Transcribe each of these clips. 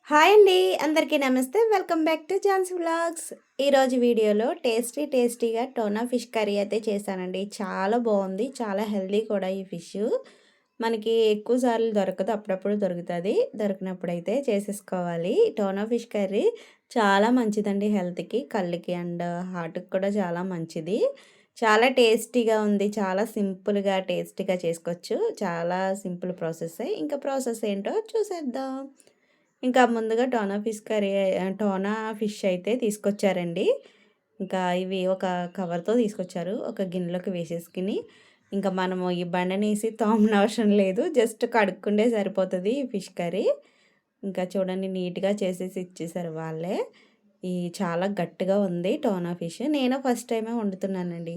Hi అండి. అందరికీ నమస్తే. Welcome back to Jhansi vlogs. ఈరోజు వీడియోలో టేస్టీగా టోనా ఫిష్ కర్రీ అయితే చేశానండి. చాలా బాగుంది. చాలా హెల్తీ కూడా ఈ ఫిష్. మనకి ఎక్కువ సార్లు దొరకదు. అప్పుడప్పుడు దొరుకుతుంది. దొరికినప్పుడైతే చేసేసుకోవాలి. టోనా ఫిష్ కర్రీ చాలా మంచిదండి హెల్త్‌కి, కళ్ళకి అండ్ హార్ట్‌కి కూడా చాలా మంచిది. చాలా టేస్టీగా ఉంది. చాలా సింపుల్‌గా, టేస్టీగా చేసుకోవచ్చు. చాలా సింపుల్ ప్రాసెస్సే. ఇంకా ప్రాసెస్ ఏంటో చూసేద్దాం. ఇంకా ముందుగా టోనా ఫిష్ అయితే తీసుకొచ్చారండి. ఇంకా ఇవి ఒక కవర్‌తో తీసుకొచ్చారు. ఒక గిన్నెలోకి వేసేసుకొని, ఇంకా మనము ఈ బండనేసి తోమనవసరం లేదు. జస్ట్ కడుక్కుంటే సరిపోతది ఈ ఫిష్ కర్రీ. ఇంకా చూడండి నీట్‌గా చేసేసి ఇచ్చేసారు వాళ్ళే. చాలా గట్టిగా ఉంది టోనా ఫిష్. నేను ఫస్ట్ టైమే వండుతున్నానండి.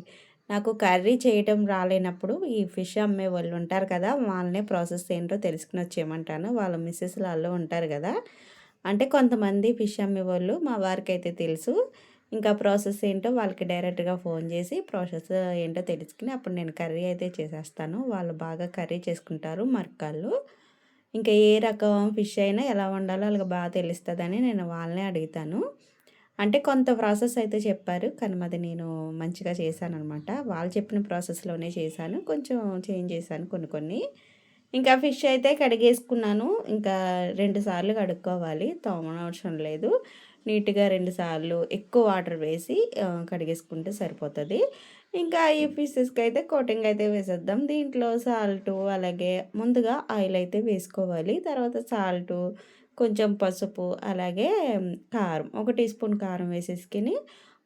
నాకు కర్రీ చేయటం రాలేనప్పుడు ఈ ఫిష్ అమ్మేవాళ్ళు ఉంటారు కదా! వాళ్ళనే ప్రాసెస్ ఏంటో తెలుసుకొని వచ్చేయమంటాను. వాళ్ళ మిసెస్‌లు ఆళ్ళు ఉంటారు గదా! అంటే కొంతమంది ఫిష్ అమ్మేవాళ్ళు మా వారికైతే తెలుసు. ఇంకా ప్రాసెస్ ఏంటో వాళ్ళకి డైరెక్ట్‌గా ఫోన్ చేసి ప్రాసెస్ ఏంటో తెలుసుకొని అప్పుడు నేను కర్రీ అయితే చేసేస్తాను. వాళ్ళు బాగా కర్రీ చేసుకుంటారు మరకాళ్ళు. ఇంకా ఏ రకం ఫిష్ అయినా ఎలా వండాలో ఆళ్ళకి బాగా తెలుస్తదని నేను వాళ్ళనే అడుగుతాను. అంటే కొంత ప్రాసెస్ అయితే చెప్పారు. కానీ మాది నేను మంచిగా చేశాననమాట. వాళ్ళు చెప్పిన ప్రాసెస్‌లోనే చేశాను. కొంచెం చేంజ్ చేశాను కొన్ని. ఇంకా ఫిష్ అయితే కడిగేసుకున్నాను. ఇంకా 2 సార్లు కడుక్కోవాలి. తోమనవసరం లేదు. నీట్‌గా 2 సార్లు ఎక్కువ వాటర్ వేసి కడిగేసుకుంటే సరిపోతది. ఇంకా ఈ ఫిషెస్‌కైతే కోటింగ్ అయితే వేసేద్దాం. దీంట్లో సాల్టు అలాగే ముందుగా ఆయిల్ అయితే వేసుకోవాలి. తర్వాత సాల్టు, కొంచెం పసుపు, అలాగే కారం, ఒక టీ స్పూన్ కారం వేసేసుకొని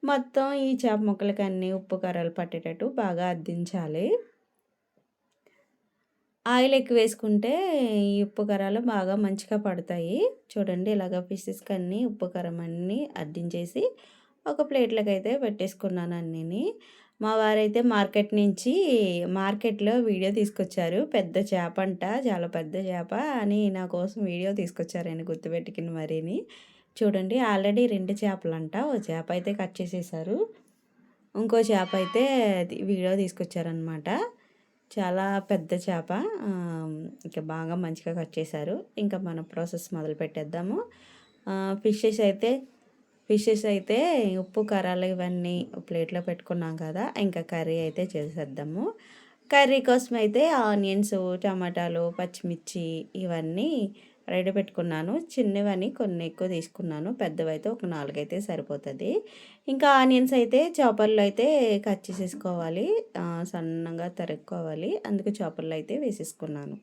మొత్తం ఈ చేప ముక్కలకన్నీ ఉప్పు, కారాలు పట్టేటట్టు బాగా అద్దించాలి. ఆయిల్ ఎక్కువ వేసుకుంటే ఈ ఉప్పు కారాలు బాగా మంచిగా పడతాయి. చూడండి ఇలాగ ఫిషెస్‌కన్నీ ఉప్పు, కారం అన్నీ అద్దించేసి ఒక ప్లేట్‌లోకి అయితే పెట్టేసుకున్నాను అన్నీని. మా వారైతే మార్కెట్‌లో వీడియో తీసుకొచ్చారు. పెద్ద చేపంట, చాలా పెద్ద చేప అని నా కోసం వీడియో తీసుకొచ్చారండి గుర్తుపెట్టుకుని మరీని. చూడండి ఆల్రెడీ 2 చేపలంట. ఓ చేప అయితే కట్ చేసేసారు. ఇంకో చేప అయితే వీడియో తీసుకొచ్చారనమాట. చాలా పెద్ద చేప. ఇంకా బాగా మంచిగా కట్ చేశారు. ఇంకా మన ప్రాసెస్ మొదలుపెట్టేద్దాము. ఆహ్, ఫిషెస్ అయితే ఫిషెస్ అయితే ఉప్పు, కారాలు ఇవన్నీ ప్లేట్‌లో పెట్టుకున్నాం కదా! ఇంకా కర్రీ అయితే చేసేద్దాము. కర్రీ కోసమైతే ఆనియన్స్, టమాటాలు, పచ్చిమిర్చి ఇవన్నీ రెడీ పెట్టుకున్నాను. చిన్నవని కొన్ని ఎక్కువ తీసుకున్నాను. పెద్దవైతే ఒక 4 అయితే సరిపోతది. ఇంకా ఆనియన్స్ అయితే చాపర్‌లో అయితే కట్ చేసేసుకోవాలి. సన్నగా తరుక్కోవాలి. అందుకు చాపర్‌లో అయితే వేసేసుకున్నాను.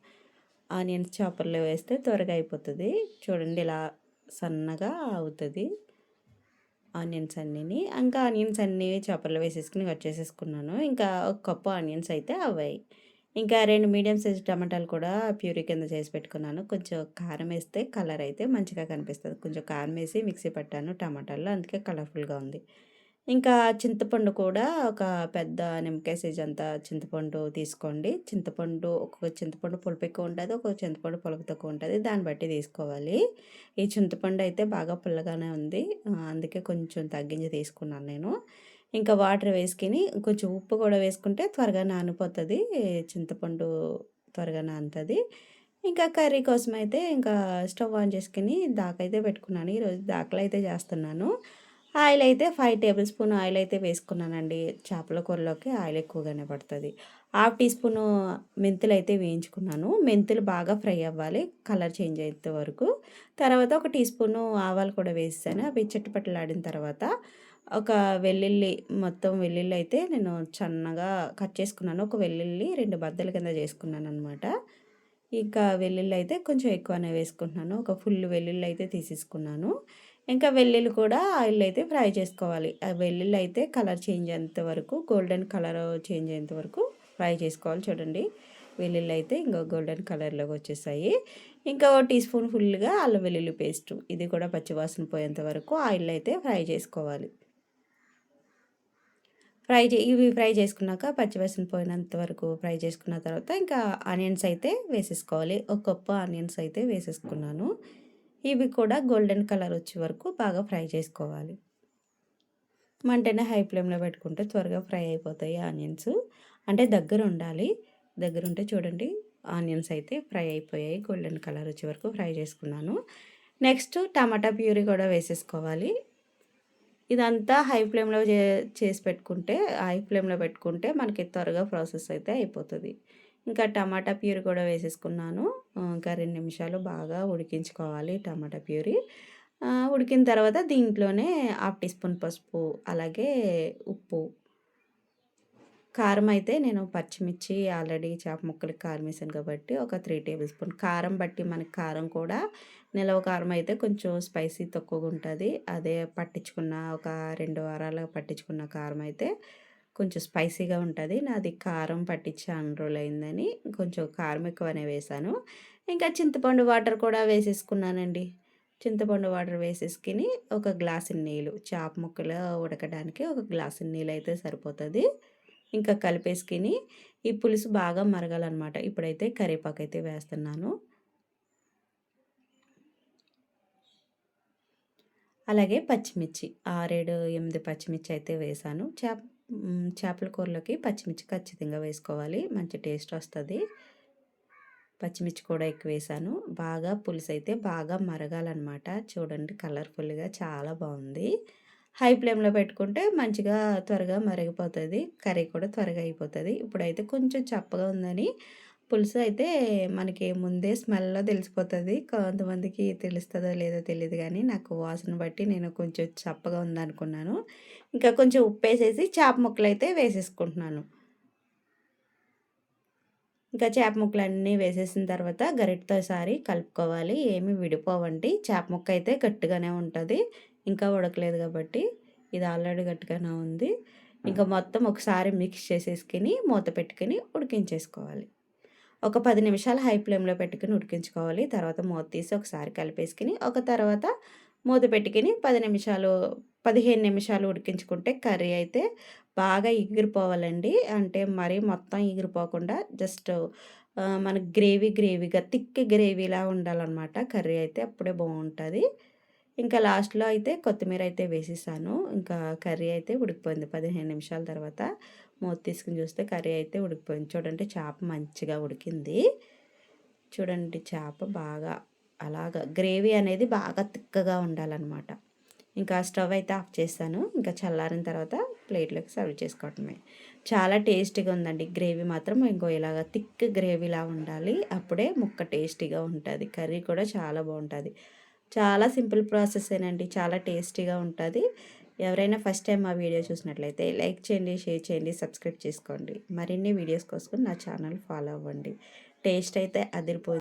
ఆనియన్స్ చాపర్‌లో వేస్తే త్వరగా అయిపోతది. చూడండి ఇలా సన్నగా అవుతది. ఆనియన్స్ అన్నీని. ఇంకా ఆనియన్స్ అన్నీ చాపర్‌లో వేసేసుకొని కట్ చేసేసుకున్నాను. ఇంకా ఒక కప్పు ఆనియన్స్ అయితే అవ్వాయి. ఇంకా 2 మీడియం సైజ్ టమాటాలు కూడా ప్యూరీ కింద చేసి పెట్టుకున్నాను. కొంచెం కారం ఏస్తే కలర్ అయితే మంచిగా కనిపిస్తది. కొంచెం కారం వేసి మిక్సీ పట్టాను టమాటాల్లో. అందుకే కలర్‌ఫుల్‌గా ఉంది. ఇంకా చింతపండు కూడా ఒక పెద్ద నిమ్మకాయ సైజ్ అంత చింతపండు తీసుకోండి. ఒక్కొక్క చింతపండు పులుపు ఎక్కువ ఉంటది. ఒక్కొక్క చింతపండు పులుపు తక్కువ ఉంటది. దాన్ని బట్టి తీసుకోవాలి. ఈ చింతపండు అయితే బాగా పుల్లగానే ఉంది. అందుకే కొంచెం తగ్గించి తీసుకున్నాను నేను. ఇంకా వాటర్ వేసుకొని కొంచెం ఉప్పు కూడా వేసుకుంటే త్వరగా నానిపోతది. చింతపండు త్వరగా నానుతది. ఇంకా కర్రీ కోసమైతే ఇంకా స్టవ్ ఆన్ చేసుకొని దాకైతే పెట్టుకున్నాను. ఈరోజు దాకలో అయితే చేస్తున్నాను. ఆయిల్ అయితే 5 టేబుల్ స్పూన్ ఆయిల్ అయితే వేసుకున్నానండి. చేపల కూరలోకి ఆయిల్ ఎక్కువగానే పడతది. హాఫ్ టీ స్పూను మెంతులైతే వేయించుకున్నాను. మెంతులు బాగా ఫ్రై అవ్వాలి. కలర్ చేంజ్ అయ్యేంత వరకు. తర్వాత ఒక టీ స్పూను ఆవాలు కూడా వేసేసాను. అవి చిటపటలాడిన తర్వాత ఒక వెల్లుల్లి, మొత్తం వెల్లుల్లి అయితే నేను సన్నగా కట్ చేసుకున్నాను. ఒక వెల్లుల్లి 2 బద్దల కింద చేసుకున్నాననమాట. ఇంకా వెల్లుల్లి అయితే కొంచెం ఎక్కువనే వేసుకుంటున్నాను. ఒక ఫుల్ వెల్లుల్లి అయితే తీసేసుకున్నాను. ఇంకా వెల్లుల్లి కూడా ఆయిల్‌లో అయితే ఫ్రై చేసుకోవాలి. ఆ వెల్లుల్లి అయితే కలర్ చేంజ్ అయ్యేంత వరకు, గోల్డెన్ కలర్ చేంజ్ అయ్యేంత వరకు ఫ్రై చేసుకోవాలి. చూడండి వెల్లుల్లి అయితే ఇంక గోల్డెన్ కలర్‌లోకి వచ్చేసాయి. ఇంకా ఓ టీ స్పూన్ ఫుల్‌గా అల్లం వెల్లుల్లి పేస్టు. ఇది కూడా పచ్చివాసన పోయేంత వరకు ఆయిల్‌లో అయితే ఫ్రై చేసుకోవాలి. ఇవి ఫ్రై చేసుకున్నాక పచ్చివాసన పోయినంత వరకు ఫ్రై చేసుకున్న తర్వాత ఇంకా ఆనియన్స్ అయితే వేసేసుకోవాలి. ఒక కప్పు ఆనియన్స్ అయితే వేసేసుకున్నాను. ఇవి కూడా గోల్డెన్ కలర్ వచ్చే వరకు బాగా ఫ్రై చేసుకోవాలి. మంటని హై ఫ్లేమ్‌లో పెట్టుకుంటే త్వరగా ఫ్రై అయిపోతాయి ఆనియన్స్. అంటే దగ్గరుండాలి. దగ్గరుంటే చూడండి ఆనియన్స్ అయితే ఫ్రై అయిపోయాయి. గోల్డెన్ కలర్ వచ్చే వరకు ఫ్రై చేసుకున్నాను. నెక్స్ట్ టమాటా ప్యూరీ కూడా వేసేసుకోవాలి. ఇదంతా హై ఫ్లేమ్‌లో చేసి పెట్టుకుంటే, హై ఫ్లేమ్‌లో పెట్టుకుంటే మనకి త్వరగా ప్రాసెస్ అయితే అయిపోతది. ఇంకా టమాటా ప్యూరీ కూడా వేసేసుకున్నాను. ఇంకా 2 నిమిషాలు బాగా ఉడికించుకోవాలి టమాటా ప్యూరీ. ఉడికిన తర్వాత దీంట్లోనే హాఫ్ టీ స్పూన్ పసుపు, అలాగే ఉప్పు, కారం అయితే నేను పచ్చిమిర్చి ఆల్రెడీ చేప ముక్కలకి కారం వేసాను కాబట్టి ఒక 3 టేబుల్ స్పూన్ కారం బట్టి మనకి కారం కూడా నిలవ కారం అయితే కొంచెం స్పైసీ తక్కువగా ఉంటుంది. అదే పట్టించుకున్న ఒక 2 వారాలు పట్టించుకున్న కారం అయితే కొంచెం స్పైసీగా ఉంటుంది. నాది కారం పట్టించి అన్ని రోజులైందని కొంచెం కారం ఎక్కువనే వేశాను. ఇంకా చింతపండు వాటర్ కూడా వేసేసుకున్నానండి. చింతపండు వాటర్ వేసేసుకొని ఒక గ్లాసు నీళ్ళు చేప ముక్కలు ఉడకడానికి ఒక గ్లాసు నీళ్ళు అయితే సరిపోతుంది. ఇంకా కలిపేసుకొని ఈ పులుసు బాగా మరగాలన్నమాట. ఇప్పుడైతే కరివేపాకైతే వేస్తున్నాను. అలాగే పచ్చిమిర్చి 6, 7, 8 పచ్చిమిర్చి అయితే వేశాను. చేపల కూరలోకి పచ్చిమిర్చి ఖచ్చితంగా వేసుకోవాలి. మంచి టేస్ట్ వస్తది. పచ్చిమిర్చి కూడా ఎక్కువ వేశాను. బాగా పులుసైతే బాగా మరగాలన్నమాట. చూడండి కలర్‌ఫుల్‌గా చాలా బావుంది. హై ఫ్లేమ్‌లో పెట్టుకుంటే మంచిగా త్వరగా మరిగిపోతది. కర్రీ కూడా త్వరగా అయిపోతది. ఇప్పుడైతే కొంచెం చప్పగా ఉందని పులుసు అయితే మనకి ముందే స్మెల్‌లో తెలిసిపోతది. కొంతమందికి తెలుస్తదో లేదో తెలీదు గానీ, నాకు వాసన బట్టి నేను కొంచెం చప్పగా ఉందనుకున్నాను. ఇంకా కొంచెం ఉప్పేసేసి చేప ముక్కలైతే వేసేసుకుంటున్నాను. ఇంకా చేప ముక్కలన్నీ వేసేసిన తర్వాత గరిటెతో ఒకసారి కలుపుకోవాలి. ఏమి విడిపోవండి. చేప ముక్క అయితే గట్టిగానే ఉంటది. ఇంకా ఉడకలేదు కాబట్టి ఇది ఆల్రెడీ గట్టిగానే ఉంది. ఇంకా మొత్తం ఒకసారి మిక్స్ చేసేసుకొని మూత పెట్టుకొని ఉడికించేసుకోవాలి. ఒక 10 నిమిషాలు హై ఫ్లేమ్‌లో పెట్టుకొని ఉడికించుకోవాలి. తర్వాత మూత తీసి ఒకసారి కలిపేసుకొని తర్వాత మూత పెట్టుకొని 10 నిమిషాలు 15 నిమిషాలు ఉడికించుకుంటే కర్రీ అయితే బాగా ఎగిరిపోవాలండి. అంటే మరీ మొత్తం ఎగిరిపోకుండా జస్ట్ మనకి గ్రేవీగా థిక్ గ్రేవీలా ఉండాలనమాట కర్రీ అయితే అప్పుడే బావుంటది. ఇంకా లాస్ట్‌లో అయితే కొత్తిమీర అయితే వేసేసాను. ఇంకా కర్రీ అయితే ఉడికిపోయింది. 15 నిమిషాల తర్వాత మూత తీసుకొని చూస్తే కర్రీ అయితే ఉడికిపోయింది. చూడండి చేప మంచిగా ఉడికింది. చూడండి చేప బాగా అలాగా గ్రేవీ అనేది బాగా తిక్కగా ఉండాలనమాట. ఇంకా స్టవ్ అయితే ఆఫ్ చేశాను. ఇంకా చల్లారిన తర్వాత ప్లేట్‌లోకి సర్వ్ చేసుకోవటమే. చాలా టేస్టీగా ఉందండి. గ్రేవీ మాత్రం ఇంకో ఇలాగ థిక్ గ్రేవీలా ఉండాలి. అప్పుడే ముక్క టేస్టీగా ఉంటది. కర్రీ కూడా చాలా బావుంటది. చాలా సింపుల్ ప్రాసెసేనండి. చాలా టేస్టీగా ఉంటది. ఎవరైనా ఫస్ట్ టైం మా వీడియో చూసినట్లయితే లైక్ చేయండి, షేర్ చేయండి, సబ్స్క్రైబ్ చేసుకోండి. మరిన్ని వీడియోస్ కోసం నా ఛానల్ ఫాలో అవ్వండి. టేస్ట్ అయితే అదిరిపోయింది.